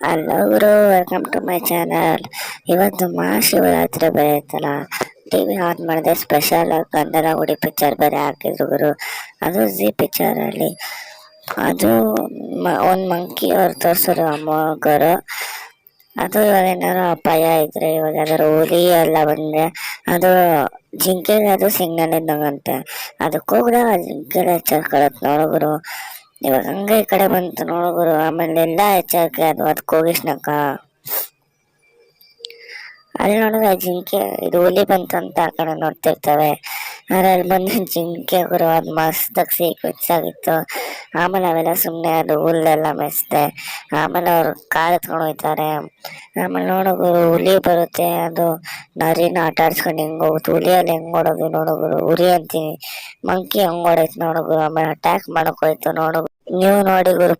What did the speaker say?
Hello ಗುರು, welcome to my channel. ಇವತ್ತು ಮಹಾಶಿವರಾತ್ರಿ ಬೇರೆ ಐತಲ್ಲ, ಟಿವಿ ಆನ್ ಮಾಡಿದೆ. ಸ್ಪೆಷಲ್ ಗಂಧದ ಗುಡಿ ಪಿಕ್ಚರ್ ಬೇರೆ ಹಾಕಿದ್ರು ಗುರು. ಅದು ಜಿ ಪಿಕ್ಚರ್ ಅಲ್ಲಿ ಅದು ಒಂದು ಮಂಕಿ ಅವ್ರು ತೋರ್ಸರು ಅಮ್ಮಗರು. ಅದು ಇವಾಗ ಏನಾದ್ರು ಅಪಾಯ ಇದ್ರೆ, ಇವಾಗ ಯಾವ್ದಾದ್ರು ಹುಲಿ ಎಲ್ಲ ಬಂದ್ರೆ ಅದು ಜಿಂಕೆಗೆ ಅದು ಸಿಗ್ನಲ್ ಇದ್ದಂಗಂತೆ. ಅದಕ್ಕೆ ಹೋಗ್ದ ಜಿಂಕೆಲ್ಲ ಎಚ್ಚರ್ಕೊಳತ್ ನೋಡುಗರು. ಇವಾಗ ಹಂಗೆ ಈ ಕಡೆ ಬಂತು ನೋಡುಗರು. ಆಮೇಲೆ ಎಲ್ಲ ಎಚ್ಚರಿಕೆ ಅದು ಅದಕ್ಕೆ ಹೋಗಿಸ್ನಕ ಅಲ್ಲಿ ನೋಡಿದ್ರೆ ಜಿಂಕೆ ಇದು ಹುಲಿ ಬಂತು ಅಂತ ಆ ಕಡೆ ನೋಡ್ತಿರ್ತವೆ. ಆದ್ರೆ ಅಲ್ಲಿ ಬಂದು ಜಿಂಕೆ ಗುರು, ಅದು ಮಸ್ತಾಗಿ ಸೀಕ್ವೆನ್ಸ್ ಆಗಿತ್ತು. ಆಮೇಲೆ ಅವೆಲ್ಲ ಸುಮ್ಮನೆ ಅದು ಹುಲ್ಲೆಲ್ಲ ಮೆಸ್ತೆ. ಆಮೇಲೆ ಅವ್ರು ಕಾರ್ ಎತ್ಕೊಂಡು ಹೋಗ್ತಾರೆ. ಆಮೇಲೆ ನೋಡುಗರು ಹುಲಿ ಬರುತ್ತೆ, ಅದು ನರಿನ ಆಟ ಆಡ್ಸ್ಕೊಂಡು ಹೆಂಗ್ ಹೋಗುತ್ತೆ. ಹುಲಿಯಲ್ಲಿ ಹೆಂಗ್ ಓಡೋದು ನೋಡುಗರು, ಉರಿ ಅಂತೀನಿ, ಮಂಕಿ ಹೆಂಗ್ ಓಡೈತೆ ನೋಡುಗರು. ಆಮೇಲೆ ಅಟ್ಯಾಕ್ ಮಾಡಕ್ ಹೋಯ್ತು ನೋಡುಗರು. ನೀವು ನೋಡಿ ಗುರು.